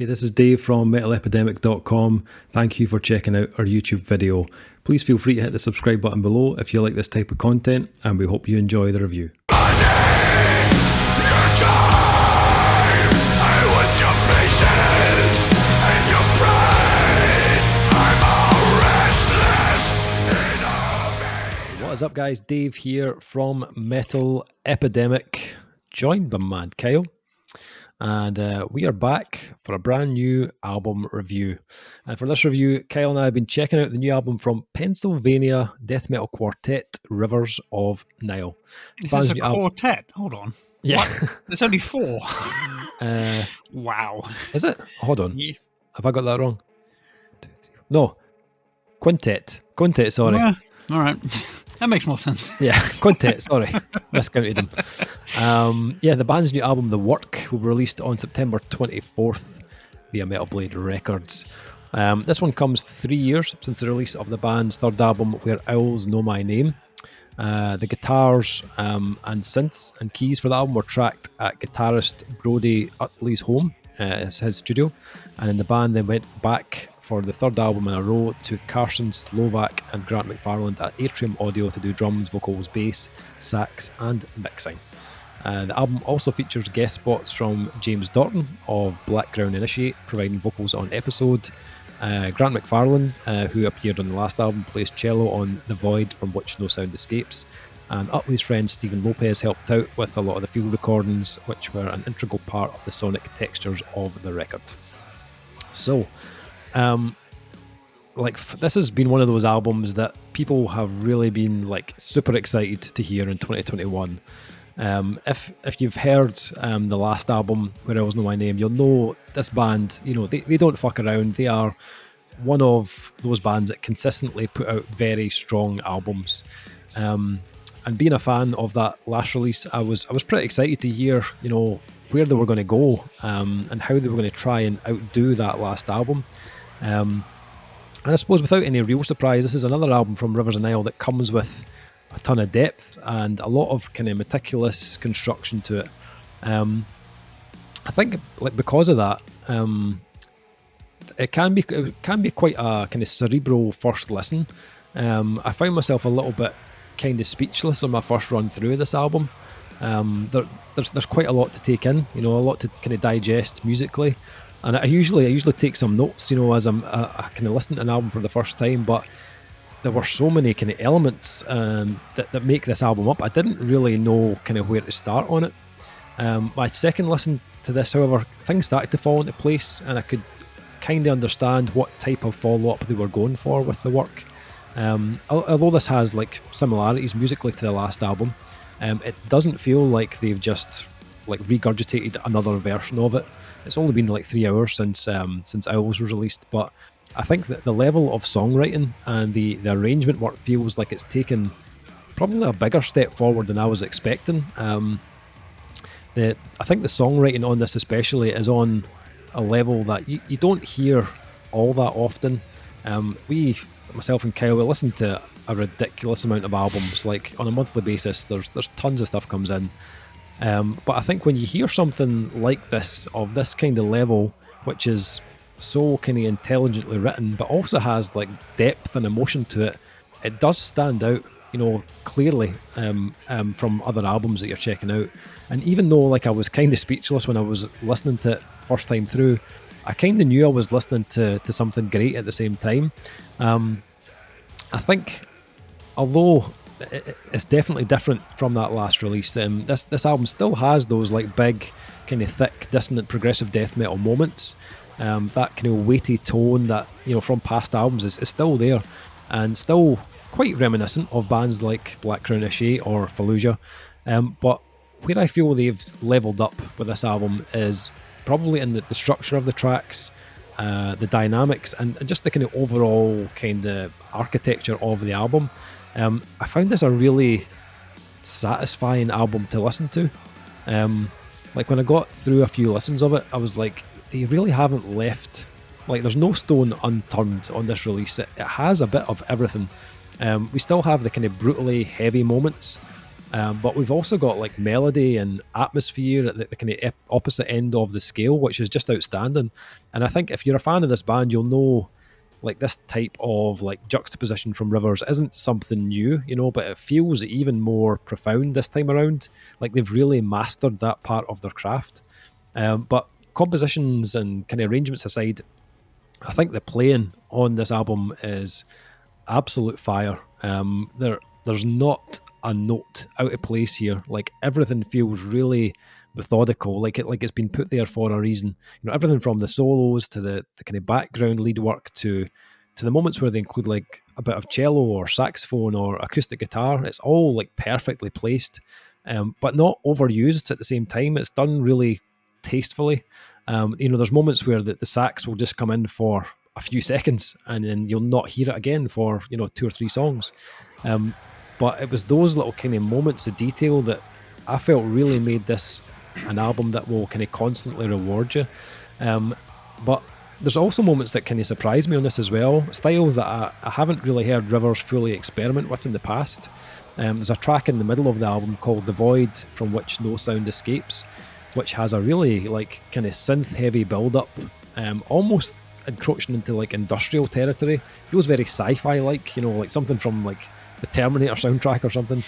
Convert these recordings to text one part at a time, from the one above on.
Hey, this is Dave from metalepidemic.com. Thank you for checking out our YouTube video. Please feel free to hit the subscribe button below if you like this type of content, and we hope you enjoy the review. What is up, guys? Dave here from Metal Epidemic, joined by Mad Kyle. And we are back for a brand new album review. And for this review, Kyle and I have been checking out the new album from Pennsylvania death metal quartet Rivers of Nihil. This is a quartet? Hold on. Yeah. What? There's only four. Wow. Is it? Hold on. Yeah. Have I got that wrong? 2, 3, 4. No. Quintet. Quintet, sorry. Yeah. All right. That makes more sense. Yeah, quintet, sorry. Miscounted them. The band's new album, The Work, will be released on September 24th via Metal Blade Records. This one comes 3 years since the release of the band's third album, Where Owls Know My Name. The guitars and synths and keys for the album were tracked at guitarist Brody Utley's home, his studio, and then the band then went back for the third album in a row to Carson Slovak and Grant McFarland at Atrium Audio to do drums, vocals, bass, sax and mixing. The album also features guest spots from James Dorton of Blackground Initiate, providing vocals on Episode. Grant McFarland, who appeared on the last album, plays cello on The Void, from which no sound escapes. And Utley's friend Stephen Lopez helped out with a lot of the field recordings, which were an integral part of the sonic textures of the record. So, this has been one of those albums that people have really been super excited to hear in 2021. If you've heard the last album, Where Owls Know My Name, you'll know this band. They don't fuck around. They are one of those bands that consistently put out very strong albums. And being a fan of that last release, I was pretty excited to hear where they were going to go and how they were going to try and outdo that last album. And I suppose without any real surprise, this is another album from Rivers of Nihil that comes with a ton of depth and a lot of kind of meticulous construction to it. I think because of that, it can be quite a kind of cerebral first listen. I found myself a little bit kind of speechless on my first run through this album. There's quite a lot to take in, a lot to kind of digest musically. And I usually take some notes, as I'm kind of listening to an album for the first time, but there were so many kind of elements that make this album up. I didn't really know kind of where to start on it. My second listen to this, however, things started to fall into place, and I could kind of understand what type of follow-up they were going for with the work. Although this has similarities musically to the last album, it doesn't feel like they've just regurgitated another version of it. It's only been 3 hours since Owls was released, but I think that the level of songwriting and the arrangement work feels like it's taken probably a bigger step forward than I was expecting. I think the songwriting on this especially is on a level that you don't hear all that often. Myself and Kyle, we listen to a ridiculous amount of albums. On a monthly basis, there's tons of stuff comes in. But I think when you hear something like this, of this kind of level, which is so kind of intelligently written, but also has depth and emotion to it, it does stand out, clearly from other albums that you're checking out. And even though I was kind of speechless when I was listening to it first time through, I kind of knew I was listening to something great at the same time. I think, although it's definitely different from that last release, this album still has those big, kind of thick, dissonant, progressive death metal moments. That kind of weighty tone that from past albums is still there, and still quite reminiscent of bands like Blackground Initiate or Fallujah. But where I feel they've leveled up with this album is probably in the structure of the tracks, the dynamics, and just the kind of overall kind of architecture of the album. I found this a really satisfying album to listen to. When I got through a few listens of it, I was like, they really haven't left, there's no stone unturned on this release. It has a bit of everything. We still have the kind of brutally heavy moments, but we've also got like melody and atmosphere at the kind of opposite end of the scale, which is just outstanding. And I think if you're a fan of this band, you'll know like this type of like juxtaposition from Rivers isn't something new, but it feels even more profound this time around. Like they've really mastered that part of their craft. But compositions and kind of arrangements aside, I think the playing on this album is absolute fire. There's not a note out of place here. Like everything feels really methodical, like it's been put there for a reason. Everything from the solos to the kind of background lead work to the moments where they include like a bit of cello or saxophone or acoustic guitar. It's all like perfectly placed, but not overused at the same time. It's done really tastefully. There's moments where the sax will just come in for a few seconds and then you'll not hear it again for 2 or 3 songs. But it was those little kind of moments of detail that I felt really made this an album that will kind of constantly reward you. But there's also moments that kind of surprise me on this as well, styles that I haven't really heard Rivers fully experiment with in the past. There's a track in the middle of the album called The Void, from which no sound escapes, which has a really like kind of synth heavy build up, almost encroaching into like industrial territory. Feels very sci-fi like, like something from like the Terminator soundtrack or something.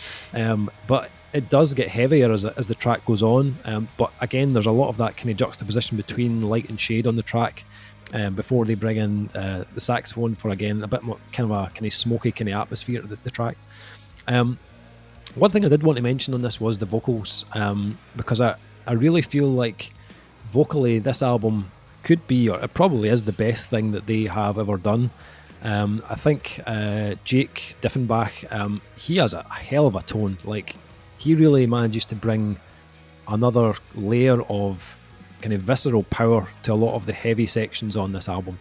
But it does get heavier as the track goes on. But again, there's a lot of that kind of juxtaposition between light and shade on the track before they bring in the saxophone for, again, a bit more kind of smoky kind of atmosphere to the track. One thing I did want to mention on this was the vocals, because I really feel like vocally this album could be, or it probably is, the best thing that they have ever done. I think Jake Diffenbach, he has a hell of a tone. Like, he really manages to bring another layer of kind of visceral power to a lot of the heavy sections on this album.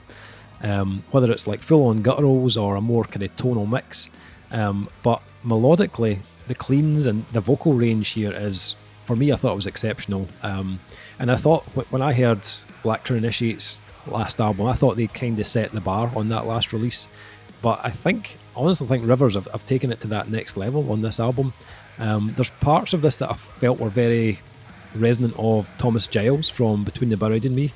Whether it's like full-on gutturals or a more kind of tonal mix. But melodically, the cleans and the vocal range here is, for me, I thought it was exceptional. And I thought when I heard Black Crown Initiate's last album, I thought they kind of set the bar on that last release. But I honestly think Rivers have taken it to that next level on this album. There's parts of this that I felt were very resonant of Thomas Giles from Between the Buried and Me,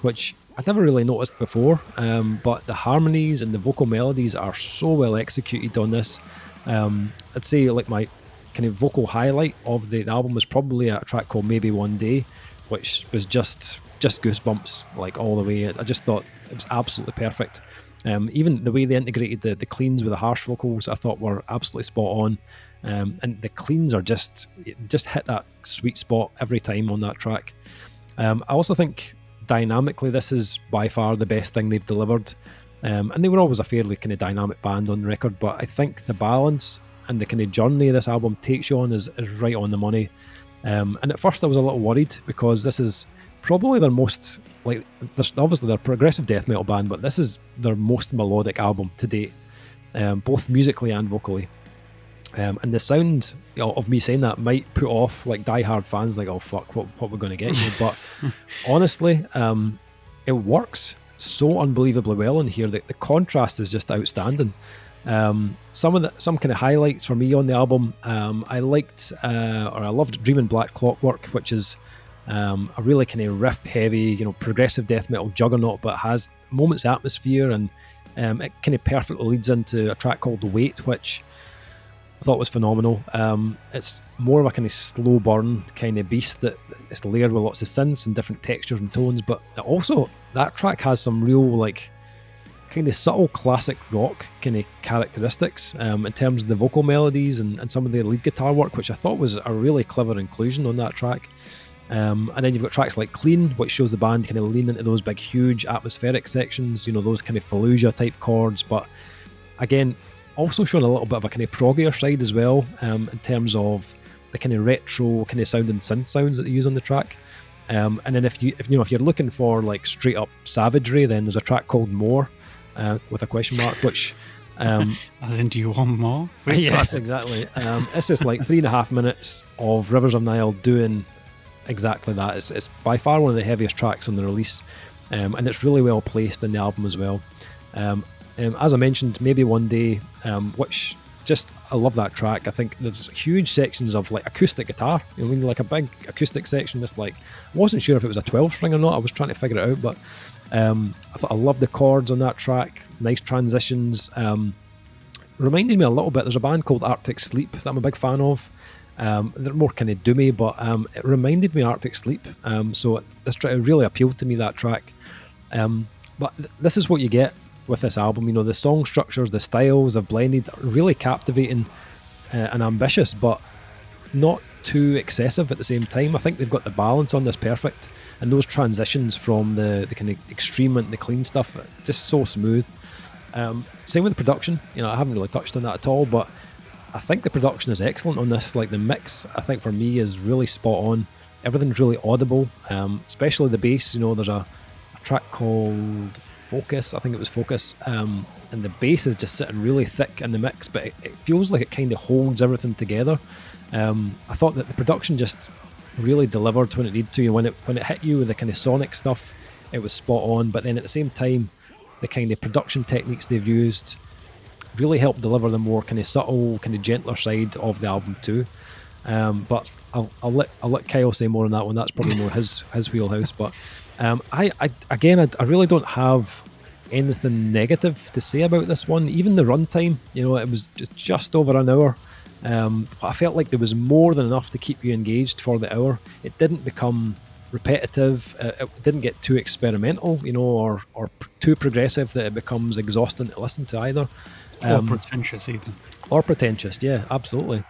which I'd never really noticed before. But the harmonies and the vocal melodies are so well executed on this. I'd say like my kind of vocal highlight of the album was probably a track called Maybe One Day, which was just goosebumps like all the way. I just thought it was absolutely perfect. Even the way they integrated the cleans with the harsh vocals, I thought were absolutely spot on. And the cleans are just hit that sweet spot every time on that track. I also think dynamically this is by far the best thing they've delivered. And they were always a fairly kind of dynamic band on the record, but I think the balance and the kind of journey this album takes you on is right on the money. And at first I was a little worried, because this is probably their most, like, there's obviously they're a progressive death metal band, but this is their most melodic album to date, both musically and vocally. And the sound of me saying that might put off like diehard fans, like, oh fuck, what we're going to get here. But honestly, it works so unbelievably well in here. The contrast is just outstanding. Some kind of highlights for me on the album, I loved Dream in Black Clockwork, which is a really kind of riff heavy, progressive death metal juggernaut, but has moments of atmosphere, and it kind of perfectly leads into a track called Wait, which I thought was phenomenal. It's more of a kind of slow burn kind of beast that is layered with lots of synths and different textures and tones, but also that track has some real like kind of subtle classic rock kind of characteristics in terms of the vocal melodies and some of the lead guitar work, which I thought was a really clever inclusion on that track. And then you've got tracks like Clean, which shows the band kind of lean into those big huge atmospheric sections, those kind of Fallujah type chords, but again also showing a little bit of a kind of proggier side as well, in terms of the kind of retro kind of sounding synth sounds that they use on the track. And then if you're looking for like straight up savagery, then there's a track called More, with a question mark, which as in, do you want more? Yes, exactly. It's just like 3.5 minutes of Rivers of Nihil doing exactly that. It's by far one of the heaviest tracks on the release, and it's really well placed in the album as well. As I mentioned, Maybe One Day, which I love that track. I think there's huge sections of like acoustic guitar. You know, like a big acoustic section. Just like, I wasn't sure if it was a 12 string or not. I was trying to figure it out, but I love the chords on that track. Nice transitions. Reminded me a little bit. There's a band called Arctic Sleep that I'm a big fan of. They're more kind of doomy, but it reminded me of Arctic Sleep. So this track really appealed to me, that track. But this is what you get with this album. You know, the song structures, the styles have blended, really captivating and ambitious, but not too excessive at the same time. I think they've got the balance on this perfect, and those transitions from the kind of extreme and the clean stuff, just so smooth. Same with the production. You know, I haven't really touched on that at all, but I think the production is excellent on this. Like the mix, I think for me is really spot on. Everything's really audible, especially the bass. You know, there's a track called Focus, I think it was Focus, and the bass is just sitting really thick in the mix, but it feels like it kind of holds everything together. I thought that the production just really delivered when it needed to. When it hit you with the kind of sonic stuff, it was spot on, but then at the same time, the kind of production techniques they've used really helped deliver the more kind of subtle, kind of gentler side of the album too. But I'll let Kyle say more on that one. That's probably more his wheelhouse. But I really don't have anything negative to say about this one. Even the runtime, you know, it was just over an hour. I felt like there was more than enough to keep you engaged for the hour. It didn't become repetitive. It didn't get too experimental, you know, or too progressive that it becomes exhausting to listen to either. Or pretentious either. Or pretentious, yeah, absolutely.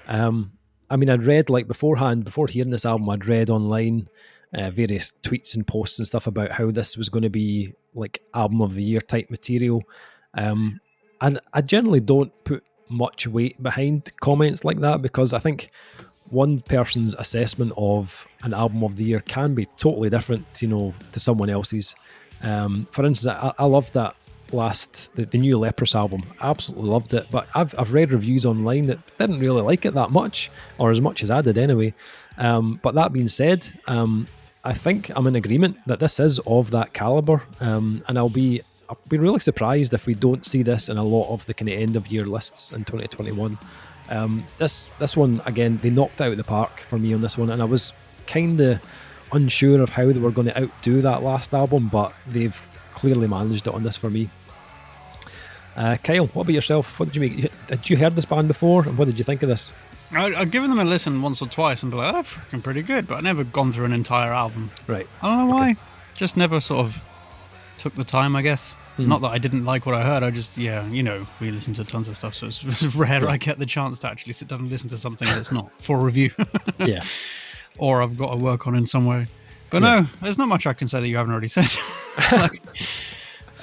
I mean, I'd read, like, beforehand, before hearing this album, I'd read online various tweets and posts and stuff about how this was going to be like album of the year type material. And I generally don't put much weight behind comments like that, because I think one person's assessment of an album of the year can be totally different, you know, to someone else's. For instance, I loved that the new Leprous album. I absolutely loved it, but I've read reviews online that didn't really like it that much, or as much as I did anyway. But that being said, I think I'm in agreement that this is of that caliber, and I'll be really surprised if we don't see this in a lot of the kind of end of year lists in 2021. This one, again, they knocked it out of the park for me on this one, and I was kind of unsure of how they were going to outdo that last album, but they've clearly managed it on this for me. Kyle, what about yourself? What did you make? Had you heard this band before, and what did you think of this? I've given them a listen once or twice and be like, they're freaking pretty good, but I've never gone through an entire album. Right. I don't know why. Just never sort of took the time, I guess. Not that I didn't like what I heard, I just, you know, we listen to tons of stuff, so it's rare I get the chance to actually sit down and listen to something that's not for review. Yeah. Or I've got to work on in some way. But no, there's not much I can say that you haven't already said. Like,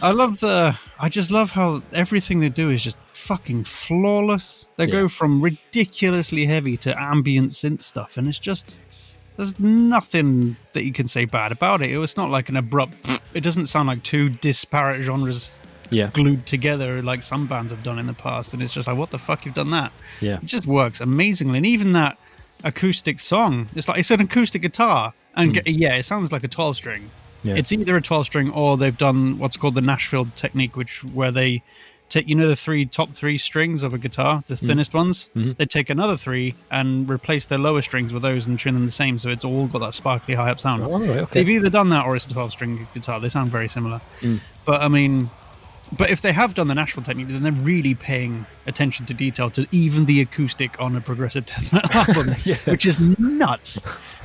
I just love how everything they do is just fucking flawless. They go from ridiculously heavy to ambient synth stuff, and it's just, there's nothing that you can say bad about it. It was not like an abrupt, it doesn't sound like two disparate genres glued together like some bands have done in the past, and it's just like, what the fuck, you've done that? Yeah. It just works amazingly. And even that acoustic song, it's an acoustic guitar, and it sounds like a 12 string. Yeah. It's either a 12 string or they've done what's called the Nashville technique, where they take, you know, the top three strings of a guitar, the thinnest ones. They take another three and replace their lower strings with those and tune them the same, so it's all got that sparkly high up sound. Oh, right, okay. They've either done that or it's a 12 string guitar. They sound very similar. But I mean, if they have done the Nashville technique, then they're really paying attention to detail to even the acoustic on a progressive death metal album, which is nuts.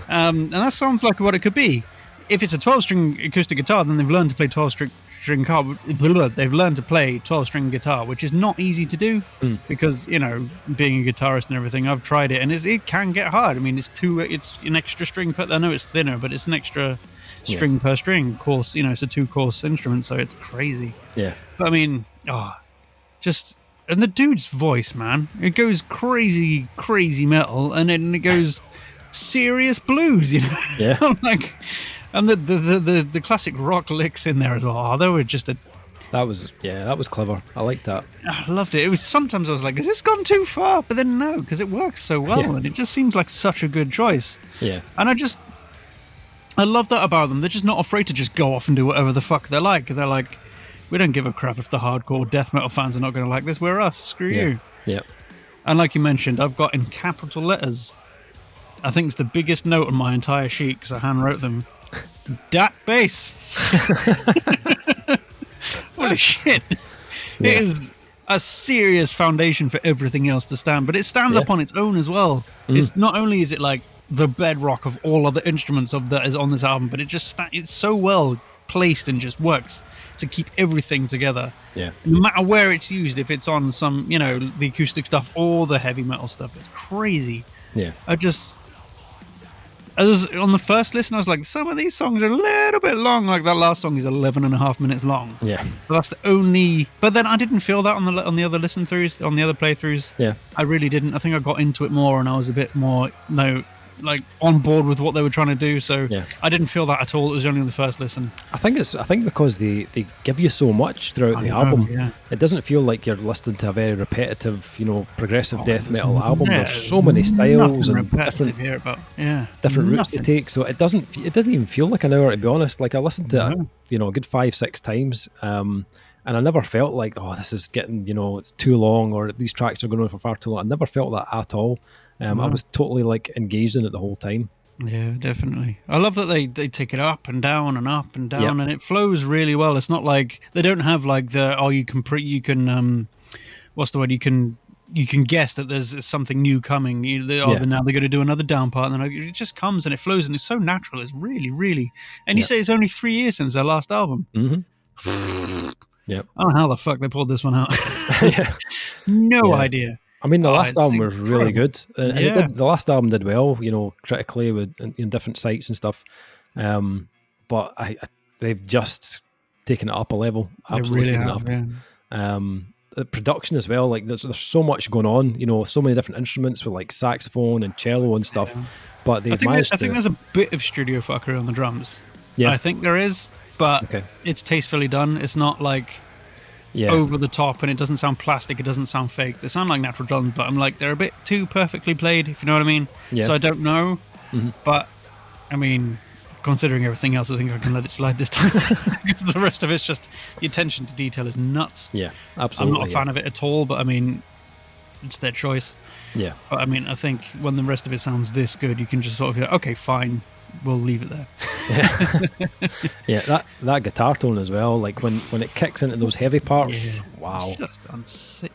And that sounds like what it could be. If it's a 12-string acoustic guitar, then they've learned to play 12-string guitar, which is not easy to do because, you know, being a guitarist and everything, I've tried it and it can get hard. I mean, it's an extra string per. I know it's thinner, but it's an extra string per string. Course, you know, it's a 2-course instrument, so it's crazy. Yeah. But I mean, and the dude's voice, man, it goes crazy metal, and then it goes serious blues, you know. Yeah. Like. And the classic rock licks in there as well. Oh, they were just that was clever. I liked that. I loved it. It was, sometimes I was like, has this gone too far? But then no, because it works so well, and it just seems like such a good choice. Yeah. And I love that about them. They're just not afraid to just go off and do whatever the fuck they like. They're like, we don't give a crap if the hardcore death metal fans are not going to like this. We're us. Screw you. Yeah. And like you mentioned, I've got in capital letters, I think it's the biggest note on my entire sheet because I hand wrote them, dat bass. Holy shit. Yeah. It is a serious foundation for everything else to stand, but it stands up on its own as well. It's not only is it like the bedrock of all other instruments of that is on this album, but it just it's so well placed and just works to keep everything together. Yeah. No matter where it's used, if it's on some, the acoustic stuff or the heavy metal stuff, it's crazy. Yeah. I was on the first listen, I was like, some of these songs are a little bit long. Like that last song is 11 and a half minutes long. Yeah. But that's the only. But then I didn't feel that on the other listen throughs, on the other playthroughs. Yeah. I really didn't. I think I got into it more, and I was a bit more like on board with what they were trying to do. So I didn't feel that at all. It was only on the first listen. I think because they give you so much throughout the album. Yeah. It doesn't feel like you're listening to a very repetitive, progressive death metal album. There's so many styles and different routes to take. So it doesn't even feel like an hour, to be honest. Like I listened to it, a good 5-6 times. And I never felt like, oh, this is getting, it's too long, or these tracks are going on for far too long. I never felt that at all. I was totally like engaged in it the whole time. Yeah, definitely. I love that they take it up and down and up and down, and it flows really well. It's not like they don't have like what's the word? You can guess that there's something new coming. Now they're going to do another down part, and then it just comes and it flows, and it's so natural. It's really, really. And you say it's only 3 years since their last album. Mm-hmm. Yeah. I don't know how the fuck they pulled this one out. No idea. I mean, the last album was really good, and the last album did well, critically with in different sites and stuff. But they've just taken it up a level. Absolutely they really taken it up. The production as well, like there's so much going on, so many different instruments with like saxophone and cello and stuff. But I think there's a bit of studio fuckery on the drums. Yeah, I think there is, but it's tastefully done. It's not like over the top, and it doesn't sound plastic, it doesn't sound fake. They sound like natural drums, but I'm like, they're a bit too perfectly played, if you know what I mean. So I don't know, but I mean, considering everything else, I think I can let it slide this time, because the rest of it's just, the attention to detail is nuts. Yeah, absolutely. I'm not a fan of it at all, but I mean, it's their choice. Yeah, but I mean, I think when the rest of it sounds this good, you can just sort of go, okay, fine, we'll leave it there. That guitar tone as well, like when it kicks into those heavy parts, wow, it's just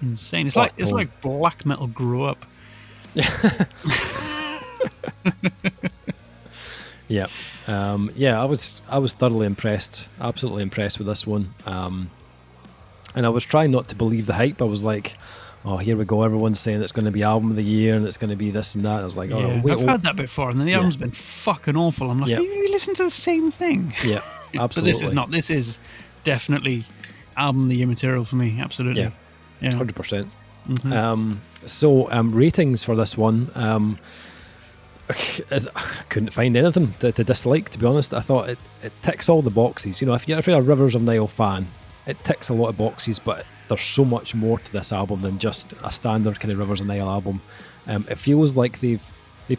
insane. It's like black metal grew up. I was thoroughly impressed, absolutely impressed with this one, and I was trying not to believe the hype. I was like, oh, here we go, everyone's saying it's going to be album of the year and it's going to be this and that. I was like, I've heard that before, and then the album's been fucking awful. I'm like, you listen to the same thing. Yeah, absolutely. But this is definitely album of the year material for me, absolutely. Yeah, 100%. Ratings for this one, I couldn't find anything to dislike, to be honest. I thought it ticks all the boxes. If you're a Rivers of Nihil fan, it ticks a lot of boxes, but there's so much more to this album than just a standard kind of Rivers of Nihil album. It feels like they've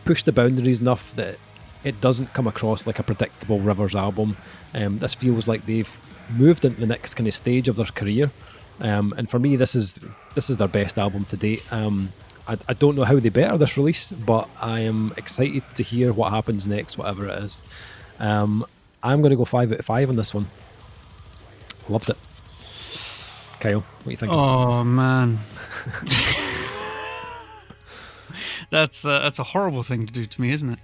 pushed the boundaries enough that it doesn't come across like a predictable Rivers album. This feels like they've moved into the next kind of stage of their career. And for me, this is their best album to date. I don't know how they better this release, but I am excited to hear what happens next, whatever it is. I'm going to go 5 out of 5 on this one. Loved it. Kyle, what do you think? Oh man, that's a horrible thing to do to me, isn't it?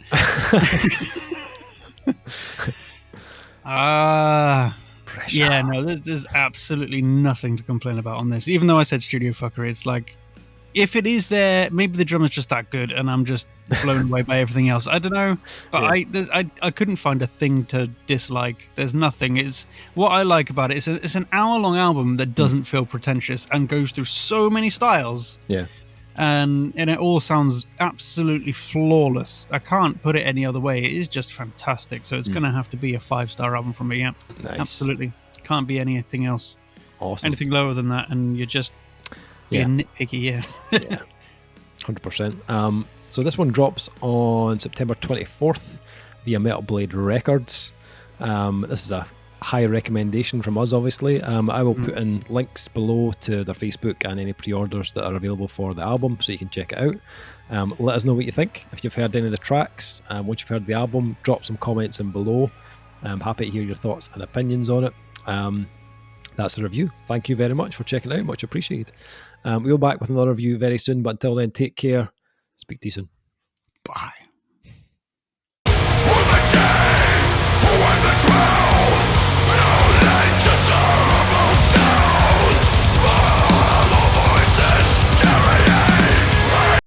Pressure. Yeah, no, there's absolutely nothing to complain about on this. Even though I said studio fuckery, it's like, if it is there, maybe the drummer's just that good, and I'm just blown away by everything else. I don't know, but I couldn't find a thing to dislike. There's nothing. It's what I like about it. It's an hour-long album that doesn't feel pretentious and goes through so many styles. Yeah, and it all sounds absolutely flawless. I can't put it any other way. It is just fantastic. So it's going to have to be a 5-star album from me. Yeah, nice. Absolutely. Can't be anything else. Awesome. Anything lower than that, and you're just. Yeah, nitpicky, yeah. 100%. So this one drops on September 24th via Metal Blade Records. This is a high recommendation from us, obviously. I will put in links below to their Facebook and any pre-orders that are available for the album, so you can check it out. Let us know what you think. If you've heard any of the tracks, once you've heard the album, drop some comments in below. I'm happy to hear your thoughts and opinions on it. That's the review. Thank you very much for checking it out. Much appreciated. We'll be back with another review very soon, but until then, take care. Speak to you soon. Bye.